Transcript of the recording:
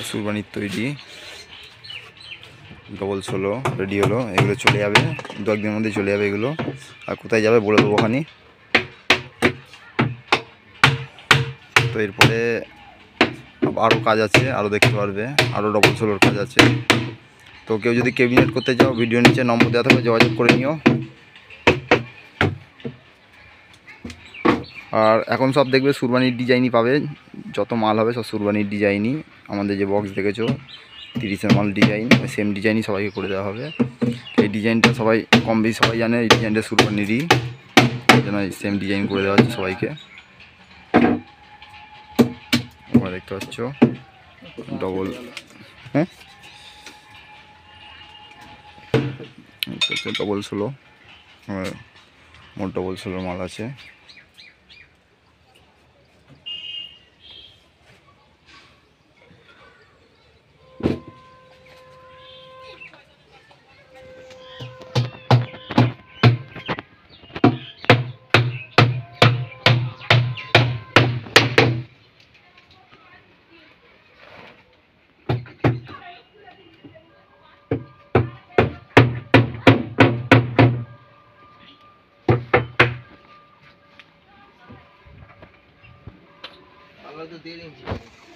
সুরবানির তৈরি double 16 ready হলো। এগুলো চলে যাবে, 2 একদিনের মধ্যে চলে যাবে এগুলো। আর কোথায় যাবে বলে দেবো ওখানে। তো এরপরে আরও কাজ আছে, আরও দেখতে পারবে, আরও ডবল 16 কাজ আছে। তো কেউ যদি ক্যাবিনেট করতে চাও, ভিডিও নিচে নম্বর দেওয়া থাকবে, যোগাযোগ করে নিও। আর এখন সব দেখবে সুরবানির ডিজাইনই পাবে, যত মাল হবে সব সুরবানির ডিজাইনই। আমাদের যে বক্স দেখেছো 30-এর মাল ডিজাইন, সেম ডিজাইনই সবাইকে করে দেওয়া হবে। এই ডিজাইনটা সবাই কম বেশি সবাই জানে, এই ডিজাইনটা সুরবানিরই, এই জন্য সেম ডিজাইন করে দেওয়া হচ্ছে সবাইকে। তোমরা দেখতে পাচ্ছ ডবল, হ্যাঁ ডবল 16, মোট ডবল 16 মাল আছে। तो 1.5 इंच